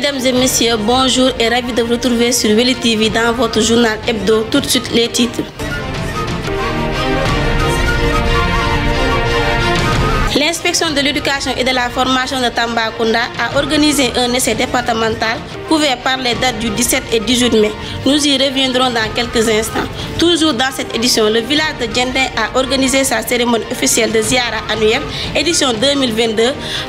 Mesdames et messieurs, bonjour et ravi de vous retrouver sur Weli TV dans votre journal hebdo. Tout de suite les titres. L'inspection de l'éducation et de la formation de Tambacounda a organisé un essai départemental couvert par les dates du 17 et 18 mai. Nous y reviendrons dans quelques instants. Toujours dans cette édition, le village de Djendin a organisé sa cérémonie officielle de Ziara annuelle, édition 2022,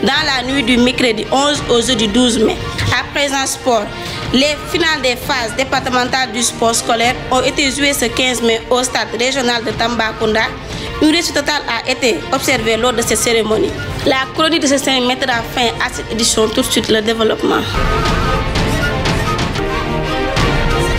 dans la nuit du mercredi 11 au jeudi 12 mai. À présent sport, les finales des phases départementales du sport scolaire ont été jouées ce 15 mai au stade régional de Tambacounda. Une réussite totale a été observée lors de cette cérémonie. La chronique de ce 5 mettra fin à cette édition. Tout de suite le développement.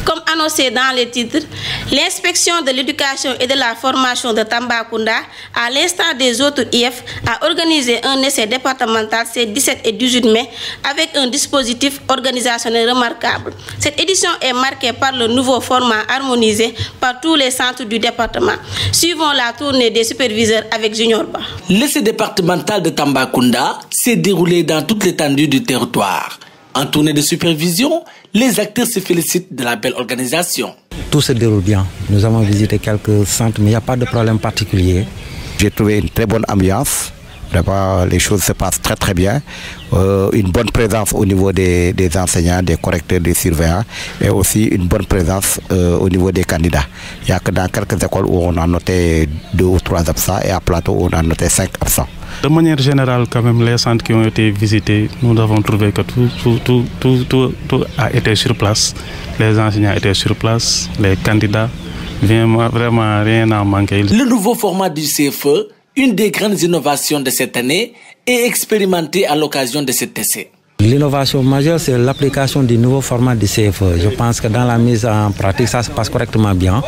Comme annoncé dans les titres, l'inspection de l'éducation et de la formation de Tambacounda, à l'instar des autres IF, a organisé un essai départemental ces 17 et 18 mai avec un dispositif organisationnel remarquable. Cette édition est marquée par le nouveau format harmonisé par tous les centres du département. Suivons la tournée des superviseurs avec Junior Ba. L'essai départemental de Tambacounda s'est déroulé dans toute l'étendue du territoire. En tournée de supervision, les acteurs se félicitent de la belle organisation. Tout se déroule bien. Nous avons visité quelques centres, mais il n'y a pas de problème particulier. J'ai trouvé une très bonne ambiance. D'abord, les choses se passent très très bien. Une bonne présence au niveau des enseignants, des correcteurs, des surveillants et aussi une bonne présence au niveau des candidats. Il n'y a que dans quelques écoles où on a noté 2 ou 3 absents et à Plateau où on a noté 5 absents. De manière générale, quand même, les centres qui ont été visités, nous avons trouvé que tout a été sur place. Les enseignants étaient sur place, les candidats, vraiment rien n'a manqué. Le nouveau format du CFE, une des grandes innovations de cette année, est expérimenté à l'occasion de cet essai. L'innovation majeure, c'est l'application du nouveau format du CFE. Je pense que dans la mise en pratique, ça se passe correctement bien.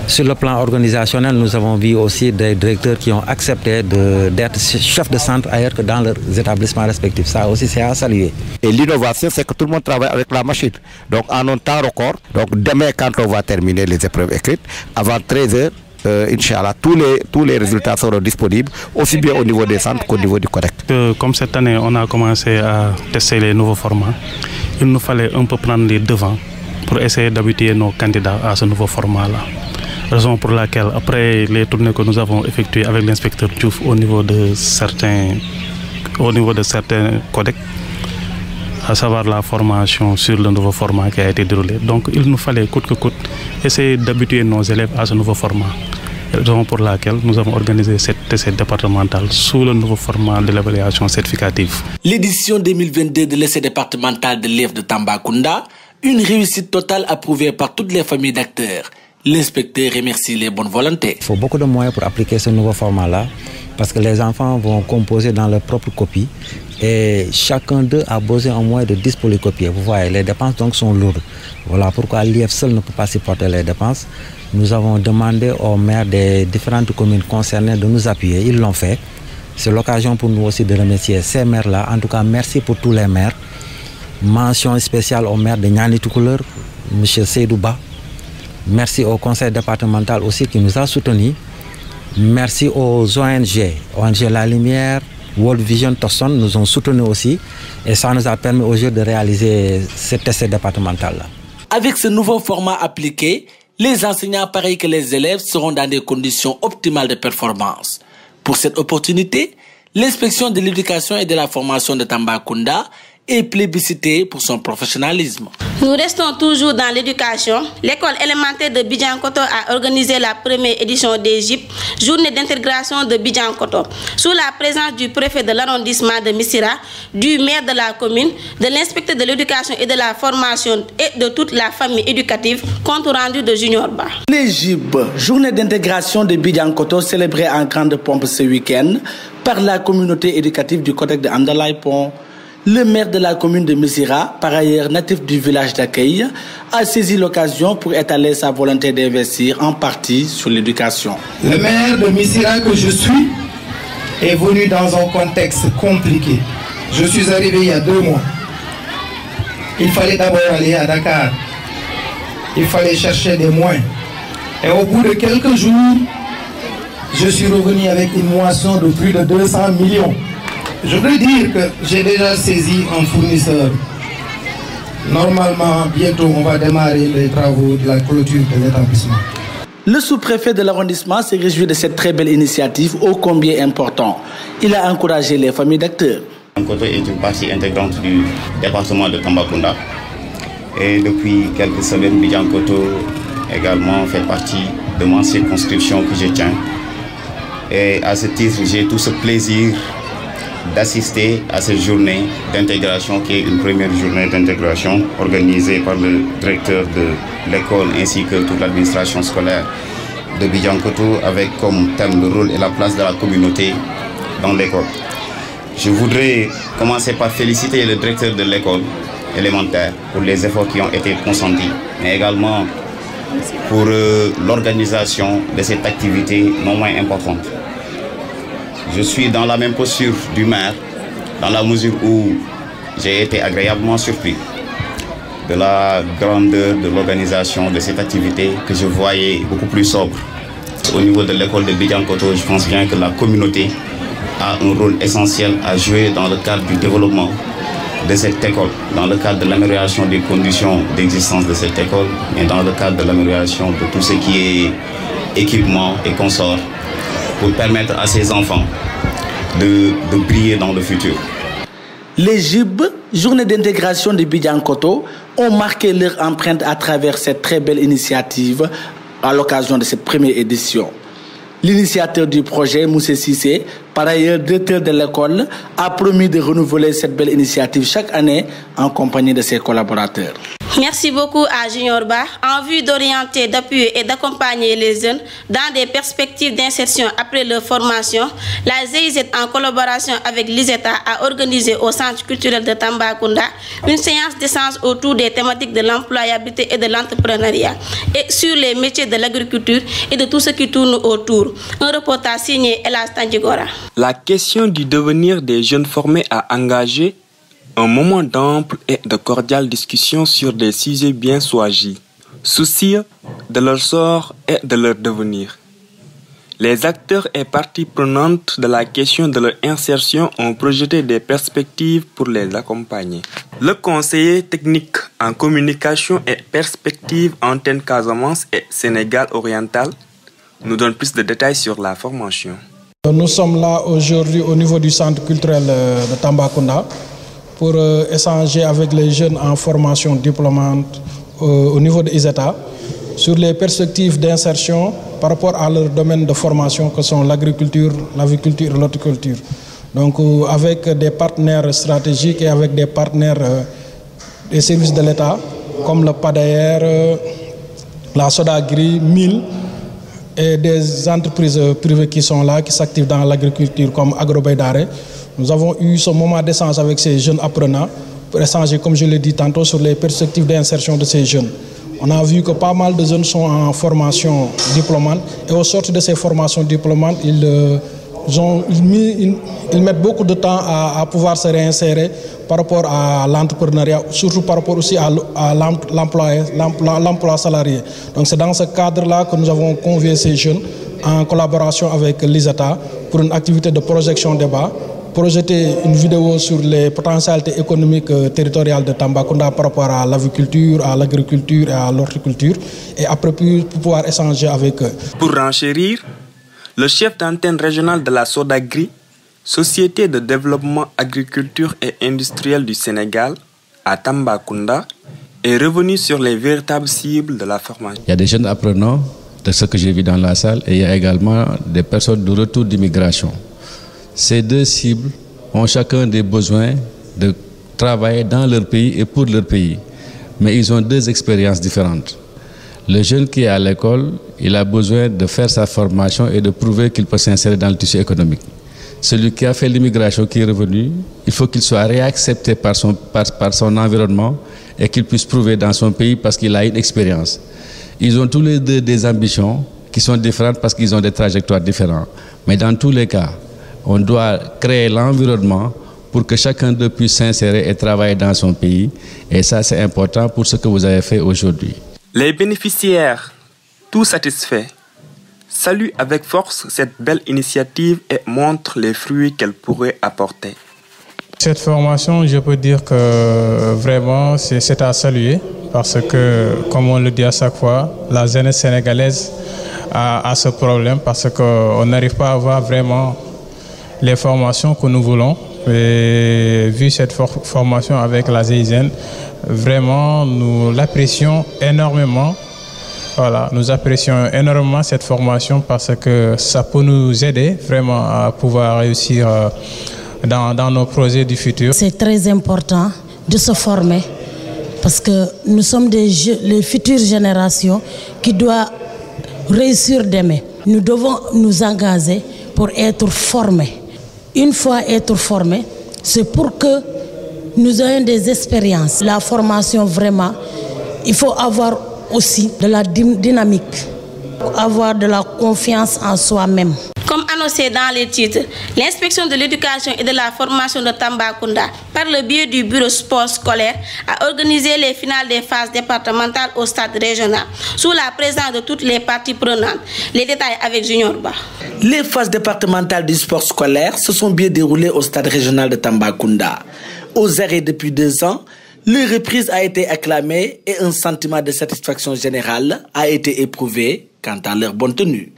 Sur le plan organisationnel, nous avons vu aussi des directeurs qui ont accepté d'être chefs de centre ailleurs que dans leurs établissements respectifs. Ça aussi, c'est à saluer. Et l'innovation, c'est que tout le monde travaille avec la machine. Donc, en un temps record, donc demain, quand on va terminer les épreuves écrites, avant 13h, Inch'Allah, tous les résultats seront disponibles, aussi bien au niveau des centres qu'au niveau du correct. Comme cette année, on a commencé à tester les nouveaux formats, il nous fallait un peu prendre les devants pour essayer d'habituer nos candidats à ce nouveau format-là. Raison pour laquelle, après les tournées que nous avons effectuées avec l'inspecteur Diouf au niveau de certains codecs, à savoir la formation sur le nouveau format qui a été déroulé. Donc il nous fallait coûte que coûte essayer d'habituer nos élèves à ce nouveau format. Raison pour laquelle nous avons organisé cet essai départemental sous le nouveau format de l'évaluation certificative. L'édition 2022 de l'essai départemental de l'IF de Tambacounda, une réussite totale approuvée par toutes les familles d'acteurs. L'inspecteur remercie les bonnes volontés. Il faut beaucoup de moyens pour appliquer ce nouveau format-là, parce que les enfants vont composer dans leur propre copie et chacun d'eux a besoin au moins de 10 pour les copier. Vous voyez, les dépenses donc sont lourdes. Voilà pourquoi l'IF seul ne peut pas supporter les dépenses. Nous avons demandé aux maires des différentes communes concernées de nous appuyer. Ils l'ont fait. C'est l'occasion pour nous aussi de remercier ces maires-là. En tout cas, merci pour tous les maires. Mention spéciale au maire de Niani Toucouleur, M. Seydouba. Merci au conseil départemental aussi qui nous a soutenus. Merci aux ONG, ONG La Lumière, World Vision, Tosson nous ont soutenus aussi. Et ça nous a permis aujourd'hui de réaliser cet essai départemental-là. Avec ce nouveau format appliqué, les enseignants, pareil que les élèves, seront dans des conditions optimales de performance. Pour cette opportunité, l'inspection de l'éducation et de la formation de Tambacounda est plébiscitée pour son professionnalisme. Nous restons toujours dans l'éducation. L'école élémentaire de Bidjankoto a organisé la première édition des JIP, journée d'intégration de Bidjankoto, sous la présence du préfet de l'arrondissement de Missira, du maire de la commune, de l'inspecteur de l'éducation et de la formation et de toute la famille éducative, compte rendu de Junior Ba. Les JIP, journée d'intégration de Bidjankoto, célébrée en grande pompe ce week-end par la communauté éducative du Codec de Andalaïpon. Le maire de la commune de Missira, par ailleurs natif du village d'accueil, a saisi l'occasion pour étaler sa volonté d'investir en partie sur l'éducation. Le maire de Missira que je suis est venu dans un contexte compliqué. Je suis arrivé il y a 2 mois. Il fallait d'abord aller à Dakar. Il fallait chercher des moyens. Et au bout de quelques jours, je suis revenu avec une moisson de plus de 200 millions. Je veux dire que j'ai déjà saisi un fournisseur Normalement, bientôt, on va démarrer les travaux de la clôture de l'établissement. Le sous-préfet de l'arrondissement se réjouit de cette très belle initiative ô combien important. Il a encouragé les familles d'acteurs. Bidiankoto est une partie intégrante du département de Tambacounda. Et depuis quelques semaines, Bidiankoto également fait partie de ma circonscription que je tiens. Et à ce titre, j'ai tout ce plaisir d'assister à cette journée d'intégration qui est une première journée d'intégration organisée par le directeur de l'école ainsi que toute l'administration scolaire de Bidiankoto avec comme thème le rôle et la place de la communauté dans l'école. Je voudrais commencer par féliciter le directeur de l'école élémentaire pour les efforts qui ont été consentis, mais également pour l'organisation de cette activité non moins importante. Je suis dans la même posture du maire, dans la mesure où j'ai été agréablement surpris de la grandeur de l'organisation de cette activité que je voyais beaucoup plus sobre. Au niveau de l'école de Bidiankoto, je pense bien que la communauté a un rôle essentiel à jouer dans le cadre du développement de cette école, dans le cadre de l'amélioration des conditions d'existence de cette école et dans le cadre de l'amélioration de tout ce qui est équipement et consorts pour permettre à ces enfants de briller dans le futur. Les JIB, Journée d'intégration de Bidiankoto, ont marqué leur empreinte à travers cette très belle initiative à l'occasion de cette première édition. L'initiateur du projet, Moussé Sissé, par ailleurs directeur de l'école, a promis de renouveler cette belle initiative chaque année en compagnie de ses collaborateurs. Merci beaucoup à Junior Ba. En vue d'orienter, d'appuyer et d'accompagner les jeunes dans des perspectives d'insertion après leur formation, la GIZ, en collaboration avec l'ISETA, a organisé au Centre culturel de Tambacounda une séance d'échange autour des thématiques de l'employabilité et de l'entrepreneuriat et sur les métiers de l'agriculture et de tout ce qui tourne autour. Un reportage signé Elas Tandjigora. La question du devenir des jeunes formés à engager un moment d'ample et de cordiale discussion sur des sujets bien choisis, soucieux de leur sort et de leur devenir. Les acteurs et parties prenantes de la question de leur insertion ont projeté des perspectives pour les accompagner. Le conseiller technique en communication et perspective Antenne Casamance et Sénégal oriental nous donne plus de détails sur la formation. Nous sommes là aujourd'hui au niveau du centre culturel de Tambacounda pour échanger avec les jeunes en formation diplômante au niveau de ISETA sur les perspectives d'insertion par rapport à leur domaine de formation que sont l'agriculture, l'aviculture et l'horticulture. Donc avec des partenaires stratégiques et avec des partenaires des services de l'État comme le PADAER, la Sodagri, MIL et des entreprises privées qui sont là, qui s'activent dans l'agriculture comme Agrobaydare. Nous avons eu ce moment d'échange avec ces jeunes apprenants pour échanger, comme je l'ai dit tantôt, sur les perspectives d'insertion de ces jeunes. On a vu que pas mal de jeunes sont en formation diplômante et au sortir de ces formations diplômantes, ils mettent beaucoup de temps à pouvoir se réinsérer par rapport à l'entrepreneuriat, surtout par rapport aussi à l'emploi salarié. Donc c'est dans ce cadre-là que nous avons convié ces jeunes en collaboration avec l'ISETA pour une activité de projection débat, projeter une vidéo sur les potentialités économiques territoriales de Tambacounda par rapport à l'aviculture, à l'agriculture et à l'horticulture et après pour pouvoir échanger avec eux. Pour renchérir, le chef d'antenne régionale de la Sodagri, Société de développement agriculture et industriel du Sénégal, à Tambacounda, est revenu sur les véritables cibles de la formation. Il y a des jeunes apprenants, de ce que j'ai vu dans la salle, et il y a également des personnes de retour d'immigration. Ces deux cibles ont chacun des besoins de travailler dans leur pays et pour leur pays, mais ils ont deux expériences différentes. Le jeune qui est à l'école, il a besoin de faire sa formation et de prouver qu'il peut s'insérer dans le tissu économique. Celui qui a fait l'immigration, qui est revenu, il faut qu'il soit réaccepté par son environnement et qu'il puisse prouver dans son pays parce qu'il a une expérience. Ils ont tous les deux des ambitions qui sont différentes parce qu'ils ont des trajectoires différentes. Mais dans tous les cas, on doit créer l'environnement pour que chacun d'eux puisse s'insérer et travailler dans son pays. Et ça, c'est important pour ce que vous avez fait aujourd'hui. Les bénéficiaires, tout satisfaits, saluent avec force cette belle initiative et montrent les fruits qu'elle pourrait apporter. Cette formation, je peux dire que vraiment c'est à saluer parce que, comme on le dit à chaque fois, la jeunesse sénégalaise a ce problème parce qu'on n'arrive pas à avoir vraiment les formations que nous voulons. Et vu cette formation avec la GIGN, vraiment nous l'apprécions énormément. Voilà, nous apprécions énormément cette formation parce que ça peut nous aider vraiment à pouvoir réussir dans nos projets du futur. C'est très important de se former parce que nous sommes les futures générations qui doivent réussir demain. Nous devons nous engager pour être formés. Une fois être formés, c'est pour que nous ayons des expériences. La formation, vraiment, il faut avoir aussi de la dynamique, avoir de la confiance en soi-même. Comme annoncé dans les titres, l'inspection de l'éducation et de la formation de Tambacounda, par le biais du bureau sport scolaire, a organisé les finales des phases départementales au stade régional, sous la présence de toutes les parties prenantes. Les détails avec Junior Ba. Les phases départementales du sport scolaire se sont bien déroulées au stade régional de Tambacounda. Aux arrêts depuis 2 ans, leur reprise a été acclamée et un sentiment de satisfaction générale a été éprouvé quant à leur bonne tenue.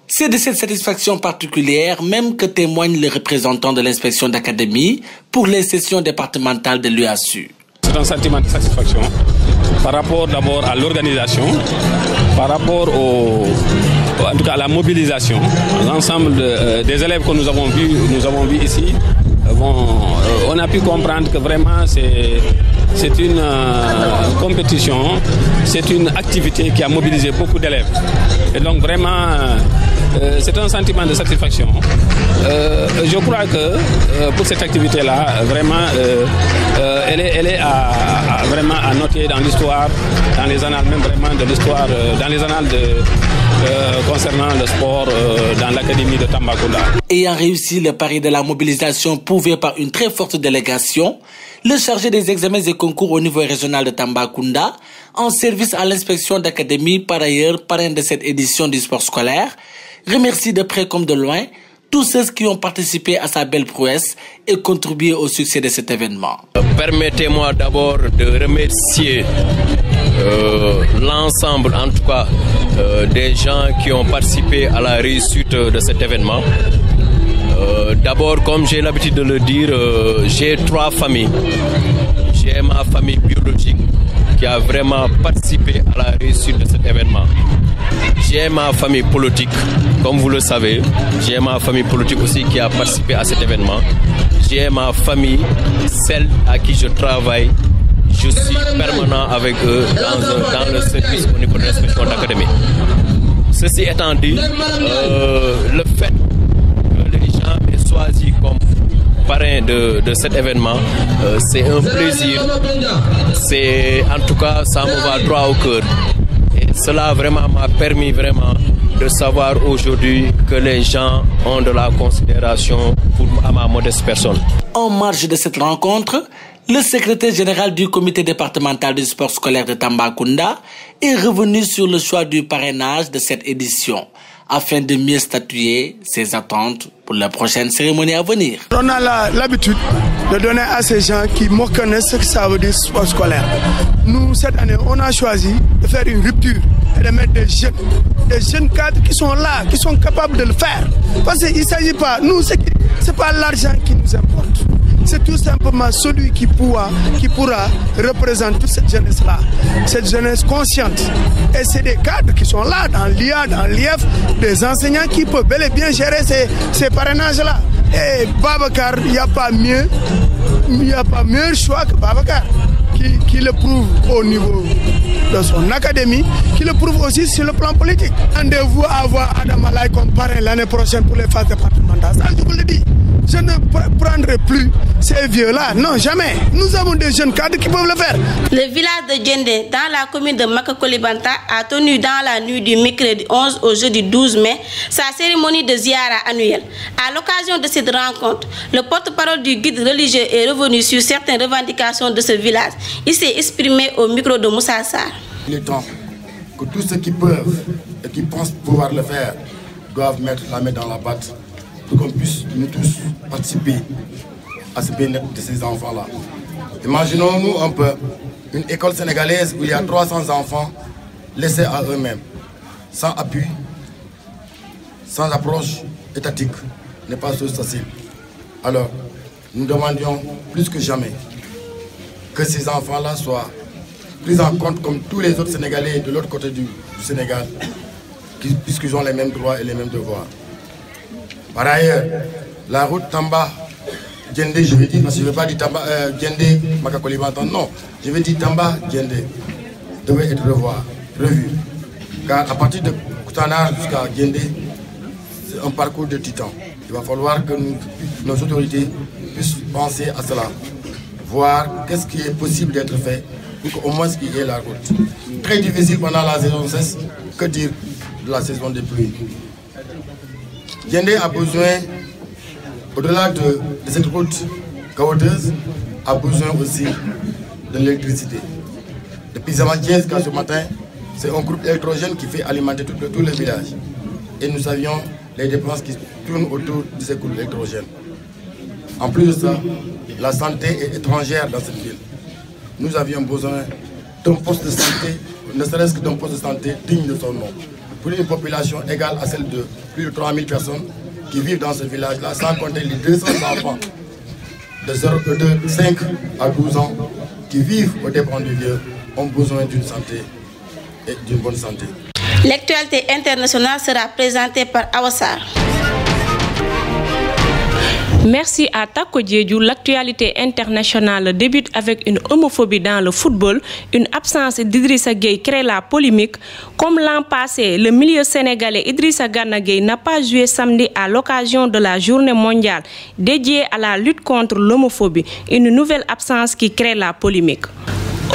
C'est de cette satisfaction particulière même que témoigne le représentant de l'inspection d'académie pour les sessions départementales de l'UASU. C'est un sentiment de satisfaction par rapport d'abord à l'organisation, par rapport en tout cas à la mobilisation. L'ensemble des élèves que nous avons vus ici, on a pu comprendre que vraiment c'est une compétition, c'est une activité qui a mobilisé beaucoup d'élèves. Et donc vraiment, c'est un sentiment de satisfaction. Je crois que pour cette activité-là, vraiment, elle est vraiment à noter dans l'histoire, dans les annales même vraiment de l'histoire, dans les annales concernant le sport dans l'académie de Tambacounda. Ayant réussi le pari de la mobilisation prouvé par une très forte délégation, le chargé des examens et concours au niveau régional de Tambacounda, en service à l'inspection d'académie, par ailleurs parrain de cette édition du sport scolaire, remercie de près comme de loin tous ceux qui ont participé à sa belle prouesse et contribué au succès de cet événement. Permettez-moi d'abord de remercier l'ensemble, en tout cas, des gens qui ont participé à la réussite de cet événement. D'abord, comme j'ai l'habitude de le dire, j'ai 3 familles. J'ai ma famille biologique qui a vraiment participé à la réussite de cet événement. J'ai ma famille politique, comme vous le savez. J'ai ma famille politique aussi qui a participé à cet événement. J'ai ma famille, celle à qui je travaille. Je suis permanent avec eux dans le service au niveau de l'inspection d'académie. Ceci étant dit, le fait que les gens aient choisi comme parrain de cet événement, c'est un plaisir. En tout cas, ça me va droit au cœur. Et cela vraiment m'a permis vraiment de savoir aujourd'hui que les gens ont de la considération à ma modeste personne. En marge de cette rencontre, le secrétaire général du comité départemental du sport scolaire de Tambacounda est revenu sur le choix du parrainage de cette édition afin de mieux statuer ses attentes pour la prochaine cérémonie à venir. On a l'habitude de donner à ces gens qui connaissent ce que ça veut dire sport scolaire. Nous, cette année, on a choisi de faire une rupture et de mettre des jeunes cadres qui sont là, qui sont capables de le faire. Parce qu'il ne s'agit pas, nous, c'est pas l'argent qui nous importe. C'est tout simplement celui qui pourra représenter toute cette jeunesse-là, cette jeunesse consciente. Et c'est des cadres qui sont là, dans l'IA, dans l'IF, des enseignants qui peuvent bel et bien gérer ces parrainages-là. Et Babacar, il n'y a pas meilleur choix que Babacar, qui le prouve au niveau de son académie, qui le prouve aussi sur le plan politique. Rendez-vous à avoir Adam Alay comme parrain l'année prochaine pour les phases départementales. Ça, je vous le dis. Je ne prendrai plus ces vieux-là. Non, jamais. Nous avons des jeunes cadres qui peuvent le faire. Le village de Djendé, dans la commune de Makakolibanta, a tenu dans la nuit du mercredi 11 au jeudi 12 mai sa cérémonie de ziara annuelle. À l'occasion de cette rencontre, le porte-parole du guide religieux est revenu sur certaines revendications de ce village. Il s'est exprimé au micro de Moussa Sarr. Il est temps que tous ceux qui peuvent et qui pensent pouvoir le faire doivent mettre la main dans la pâte pour qu'on puisse nous tous participer à ce bien-être de ces enfants-là. Imaginons-nous un peu une école sénégalaise où il y a 300 enfants laissés à eux-mêmes, sans appui, sans approche étatique, n'est pas chose facile. Alors, nous demandions plus que jamais que ces enfants-là soient pris en compte comme tous les autres Sénégalais de l'autre côté du Sénégal, puisqu'ils ont les mêmes droits et les mêmes devoirs. Par ailleurs, la route Tamba-Djendé, je vais dire, parce que je ne veux pas dire Tamba-Djendé-Makakolibantan, non, je vais dire Tamba-Djendé, devait être revue. Car à partir de Koutana jusqu'à Djendé, c'est un parcours de titan. Il va falloir que nos autorités puissent penser à cela, voir qu'est-ce qui est possible d'être fait pour qu'au moins qu'il y ait la route. Très difficile pendant la saison cesse, que dire de la saison des pluies. Djendé a besoin, au-delà de cette route caoteuse, a besoin aussi de l'électricité. Depuis avant-hier jusqu'à ce matin, c'est un groupe électrogène qui fait alimenter tout le village. Et nous savions les dépenses qui tournent autour de ces groupes électrogènes. En plus de ça, la santé est étrangère dans cette ville. Nous avions besoin d'un poste de santé, ne serait-ce que d'un poste de santé digne de son nom. Pour une population égale à celle de plus de 3000 personnes qui vivent dans ce village-là, sans compter les 200 enfants de 5 à 12 ans qui vivent au dépens du vieux, ont besoin d'une santé et d'une bonne santé. L'actualité internationale sera présentée par Awassar. Merci à Tako Diédhiou. L'actualité internationale débute avec une homophobie dans le football. Une absence d'Idrissa Gueye crée la polémique. Comme l'an passé, le milieu sénégalais Idrissa Gana Gueye n'a pas joué samedi à l'occasion de la journée mondiale dédiée à la lutte contre l'homophobie. Une nouvelle absence qui crée la polémique.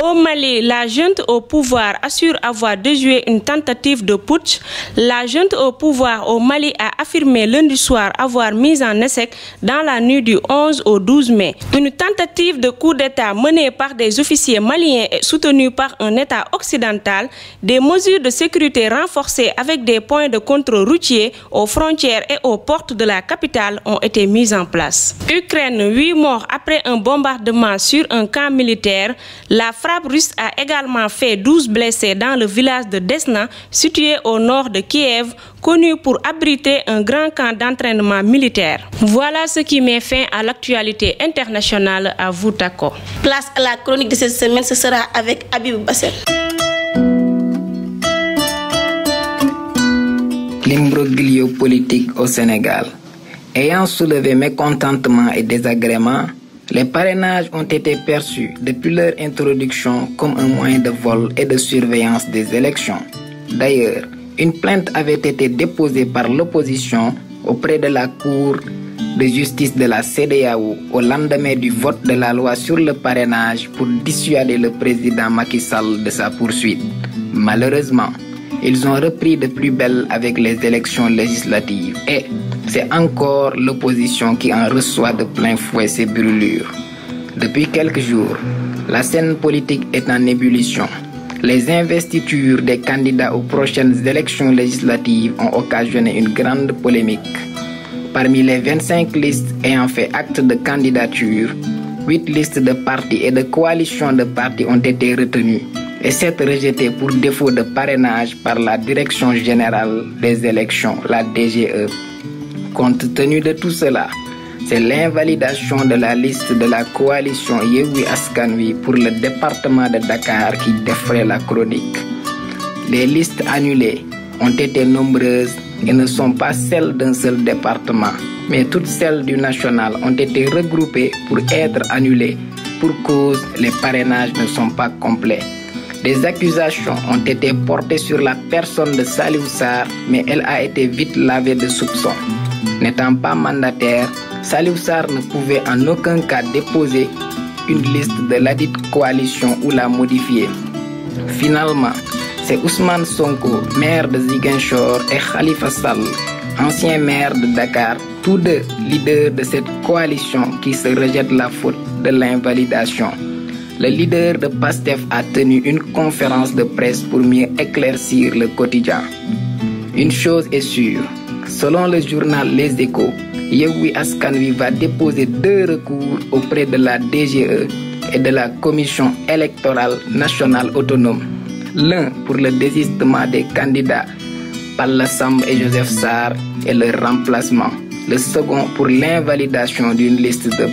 Au Mali, la junte au pouvoir assure avoir déjoué une tentative de putsch. La junte au pouvoir au Mali a affirmé lundi soir avoir mis en échec dans la nuit du 11 au 12 mai une tentative de coup d'État menée par des officiers maliens et soutenue par un État occidental. Des mesures de sécurité renforcées avec des points de contrôle routier aux frontières et aux portes de la capitale ont été mises en place. Ukraine, 8 morts après un bombardement sur un camp militaire. La frappe russe a également fait 12 blessés dans le village de Desna, situé au nord de Kiev, connu pour abriter un grand camp d'entraînement militaire. Voilà ce qui met fin à l'actualité internationale. À vous, Tako. Place à la chronique de cette semaine, ce sera avec Habib Bassel. L'imbroglio politique au Sénégal. Ayant soulevé mécontentement et désagrément, les parrainages ont été perçus depuis leur introduction comme un moyen de vol et de surveillance des élections. D'ailleurs, une plainte avait été déposée par l'opposition auprès de la Cour de justice de la CEDEAO au lendemain du vote de la loi sur le parrainage pour dissuader le président Macky Sall de sa poursuite. Malheureusement, ils ont repris de plus belle avec les élections législatives et c'est encore l'opposition qui en reçoit de plein fouet ces brûlures. Depuis quelques jours, la scène politique est en ébullition. Les investitures des candidats aux prochaines élections législatives ont occasionné une grande polémique. Parmi les 25 listes ayant fait acte de candidature, 8 listes de partis et de coalitions de partis ont été retenues et 7 rejetées pour défaut de parrainage par la Direction générale des élections, la DGE. Compte tenu de tout cela, c'est l'invalidation de la liste de la coalition Yewwi Askan Wi pour le département de Dakar qui défraie la chronique. Les listes annulées ont été nombreuses et ne sont pas celles d'un seul département, mais toutes celles du national ont été regroupées pour être annulées pour cause les parrainages ne sont pas complets. Des accusations ont été portées sur la personne de Salihou Sarr, mais elle a été vite lavée de soupçons. N'étant pas mandataire, Salihou Sarr ne pouvait en aucun cas déposer une liste de ladite coalition ou la modifier. Finalement, c'est Ousmane Sonko, maire de Ziguinchor, et Khalifa Sall, ancien maire de Dakar, tous deux leaders de cette coalition, qui se rejettent la faute de l'invalidation. Le leader de PASTEF a tenu une conférence de presse pour mieux éclaircir le quotidien. Une chose est sûre, selon le journal Les Échos, Yewwi Askan Wi va déposer 2 recours auprès de la DGE et de la Commission électorale nationale autonome. L'un pour le désistement des candidats Balla Samb et Joseph Sarr et leur remplacement. Le second pour l'invalidation d'une liste de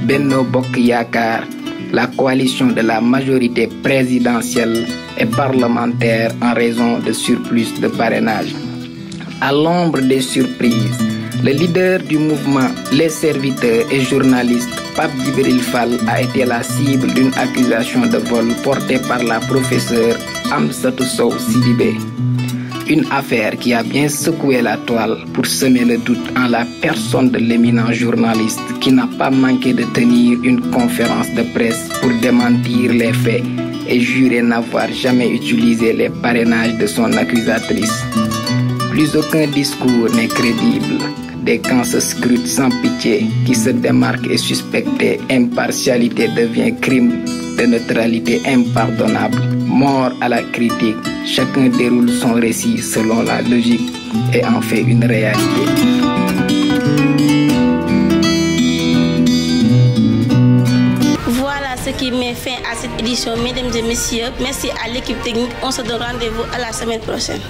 Benno Bokk Yakaar, la coalition de la majorité présidentielle et parlementaire en raison de surplus de parrainage. À l'ombre des surprises, le leader du mouvement Les Serviteurs et journaliste Pape Djibril Fall a été la cible d'une accusation de vol portée par la professeure Amsatou Sow Sidibé. Une affaire qui a bien secoué la toile pour semer le doute en la personne de l'éminent journaliste qui n'a pas manqué de tenir une conférence de presse pour démentir les faits et jurer n'avoir jamais utilisé les parrainages de son accusatrice. Plus aucun discours n'est crédible. Des camps se scrutent sans pitié, qui se démarquent et suspectés. Impartialité devient crime de neutralité impardonnable. Mort à la critique, chacun déroule son récit selon la logique et en fait une réalité. Voilà ce qui met fin à cette édition, mesdames et messieurs. Merci à l'équipe technique. On se donne rendez-vous à la semaine prochaine.